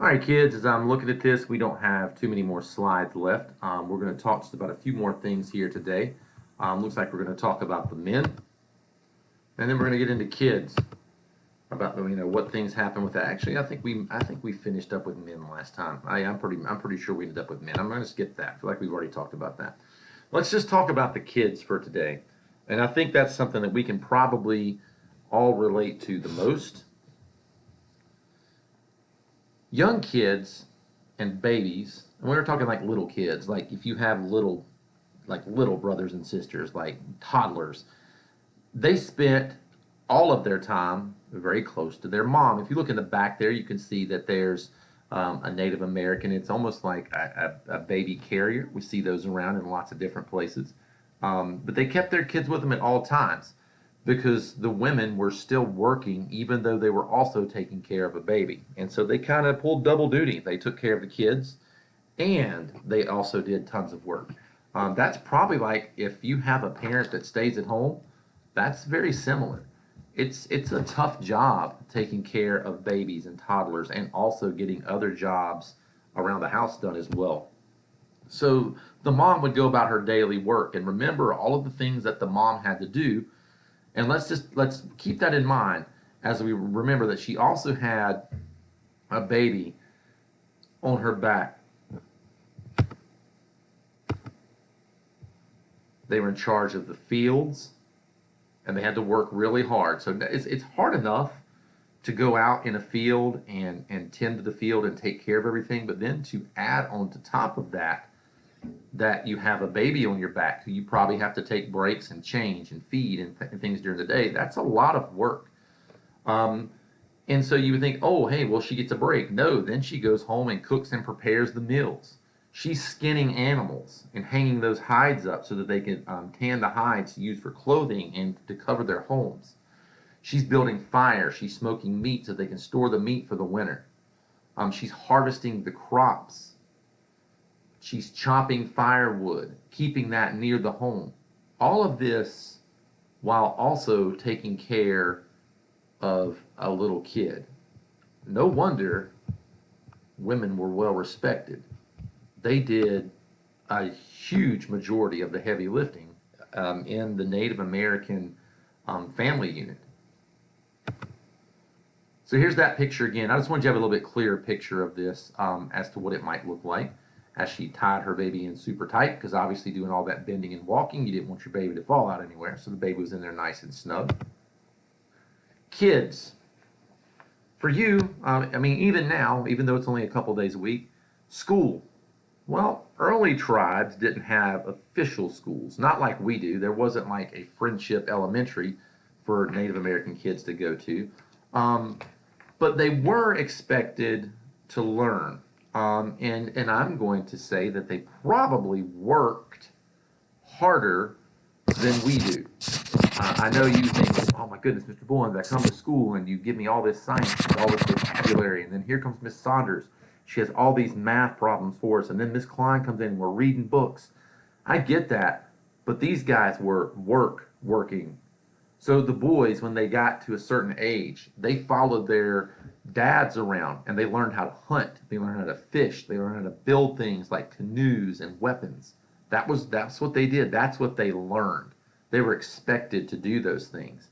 All right, kids, as I'm looking at this, we don't have too many more slides left. We're going to talk just about a few more things here today. Looks like we're going to talk about the men, and then we're going to get into kids about what things happen with that. Actually, I think we finished up with men last time. I'm pretty sure we ended up with men. I'm going to skip that. I feel like we've already talked about that. Let's just talk about the kids for today, and I think that's something that we can probably all relate to the most. Young kids and babies, and we were talking like little kids, like if you have little brothers and sisters, like toddlers, they spent all of their time very close to their mom. If you look in the back there, you can see that there's a Native American. It's almost like a baby carrier. We see those around in lots of different places. But they kept their kids with them at all times because the women were still working even though they were also taking care of a baby. And so they kind of pulled double duty. They took care of the kids and they also did tons of work. That's probably like if you have a parent that stays at home, that's very similar. It's a tough job taking care of babies and toddlers and also getting other jobs around the house done as well. So the mom would go about her daily work and remember all of the things that the mom had to do, and let's keep that in mind as we remember that she also had a baby on her back. They were in charge of the fields and they had to work really hard. So it's hard enough to go out in a field and tend to the field and take care of everything, but then to add on to top of that, that you have a baby on your back who you probably have to take breaks and change and feed and things during the day, that's a lot of work. Um, and so you would think, oh, hey, well, she gets a break. No, then she goes home and cooks and prepares the meals. She's skinning animals and hanging those hides up so that they can tan the hides to use for clothing and to cover their homes. She's building fire. She's smoking meat so they can store the meat for the winter. She's harvesting the crops. She's chopping firewood, keeping that near the home. All of this while also taking care of a little kid. No wonder women were well respected. They did a huge majority of the heavy lifting in the Native American family unit. So here's that picture again. I just wanted you to have a little bit clearer picture of this as to what it might look like as she tied her baby in super tight, because obviously doing all that bending and walking, you didn't want your baby to fall out anywhere, so the baby was in there nice and snug. Kids, for you, even now, even though it's only a couple days a week, school. Well, early tribes didn't have official schools, not like we do. There wasn't like a friendship elementary for Native American kids to go to. Um, but they were expected to learn. And I'm going to say that they probably worked harder than we do. I know you think, oh my goodness, Mr. Bowens, I come to school and you give me all this science and all this vocabulary, and then here comes Miss Saunders. She has all these math problems for us, and then Miss Klein comes in and we're reading books. I get that, but these guys were working. So the boys, when they got to a certain age, they followed their dads around and they learned how to hunt. They learned how to fish. They learned how to build things like canoes and weapons. That's what they did. That's what they learned. They were expected to do those things.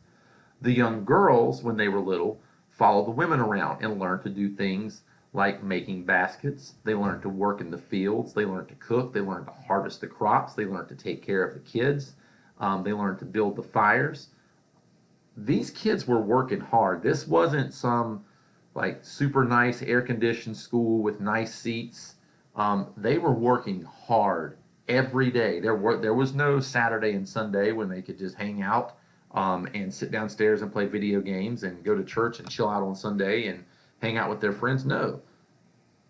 The young girls, when they were little, followed the women around and learned to do things like making baskets. They learned to work in the fields. They learned to cook. They learned to harvest the crops. They learned to take care of the kids. They learned to build the fires. These kids were working hard. This wasn't some like super nice air conditioned school with nice seats. They were working hard every day. There was no Saturday and Sunday when they could just hang out and sit downstairs and play video games and go to church and chill out on Sunday and hang out with their friends. No.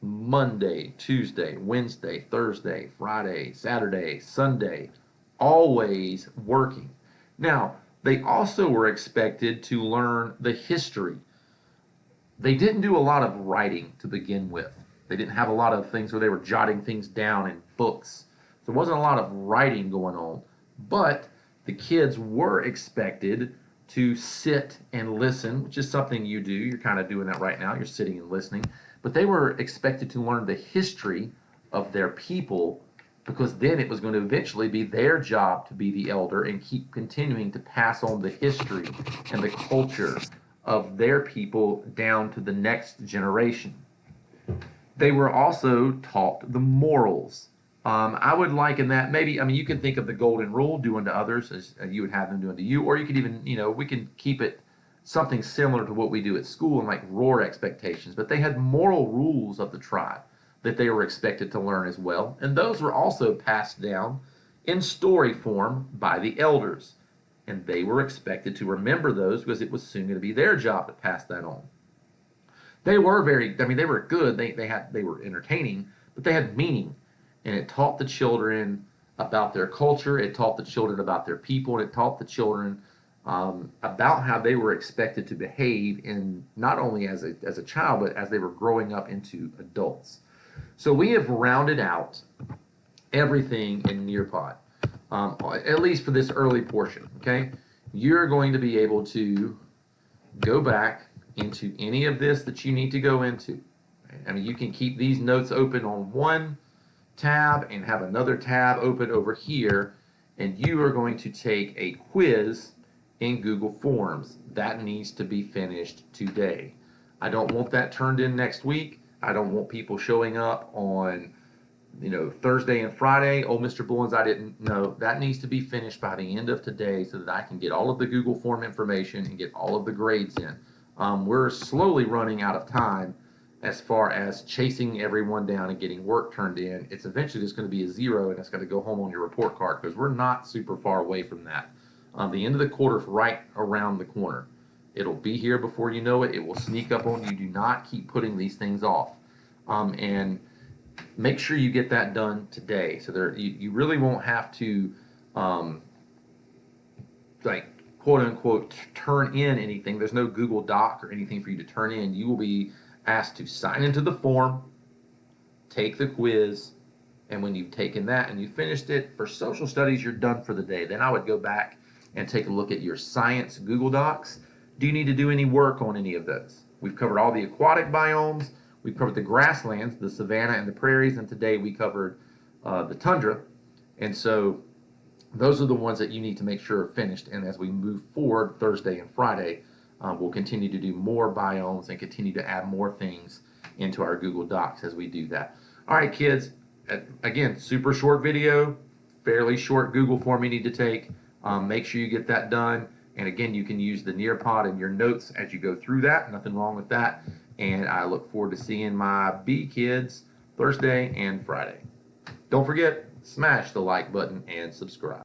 Monday, Tuesday, Wednesday, Thursday, Friday, Saturday, Sunday, always working. Now, they also were expected to learn the history. They didn't do a lot of writing to begin with. They didn't have a lot of things where they were jotting things down in books. So there wasn't a lot of writing going on. But the kids were expected to sit and listen, which is something you do. You're kind of doing that right now. You're sitting and listening. But they were expected to learn the history of their people, because then it was going to eventually be their job to be the elder and keep continuing to pass on the history and the culture of their people down to the next generation. They were also taught the morals. I would liken that maybe, I mean, you can think of the golden rule, do unto others as you would have them do unto you, or you could even, we can keep it something similar to what we do at school and like roar expectations. But they had moral rules of the tribe that they were expected to learn as well. And those were also passed down in story form by the elders. And they were expected to remember those because it was soon going to be their job to pass that on. They were they were good. They were entertaining, but they had meaning. And it taught the children about their culture. It taught the children about their people. And it taught the children about how they were expected to behave in not only as a child, but as they were growing up into adults. So we have rounded out everything in Nearpod, at least for this early portion, okay? You're going to be able to go back into any of this that you need to go into. I mean, you can keep these notes open on one tab and have another tab open over here, and you are going to take a quiz in Google Forms. That needs to be finished today. I don't want that turned in next week. I don't want people showing up on, Thursday and Friday. Oh, Mr. Bullens, I didn't know. That needs to be finished by the end of today so that I can get all of the Google Form information and get all of the grades in. We're slowly running out of time as far as chasing everyone down and getting work turned in. It's eventually just going to be a 0, and it's going to go home on your report card because we're not super far away from that. The end of the quarter is right around the corner. It'll be here before you know it. It will sneak up on you. Do not keep putting these things off. And make sure you get that done today. So you really won't have to, quote unquote, turn in anything. There's no Google Doc or anything for you to turn in. You will be asked to sign into the form, take the quiz, and when you've taken that and you've finished it, for social studies, you're done for the day. Then I would go back and take a look at your science Google Docs. Do you need to do any work on any of those? We've covered all the aquatic biomes. We've covered the grasslands, the savanna and the prairies, and today we covered the tundra. And so those are the ones that you need to make sure are finished. And as we move forward Thursday and Friday, we'll continue to do more biomes and continue to add more things into our Google Docs as we do that. All right, kids, again, super short video, fairly short Google form you need to take. Make sure you get that done. And again, you can use the Nearpod in your notes as you go through that. Nothing wrong with that. And I look forward to seeing my B kids Thursday and Friday. Don't forget, smash the like button and subscribe.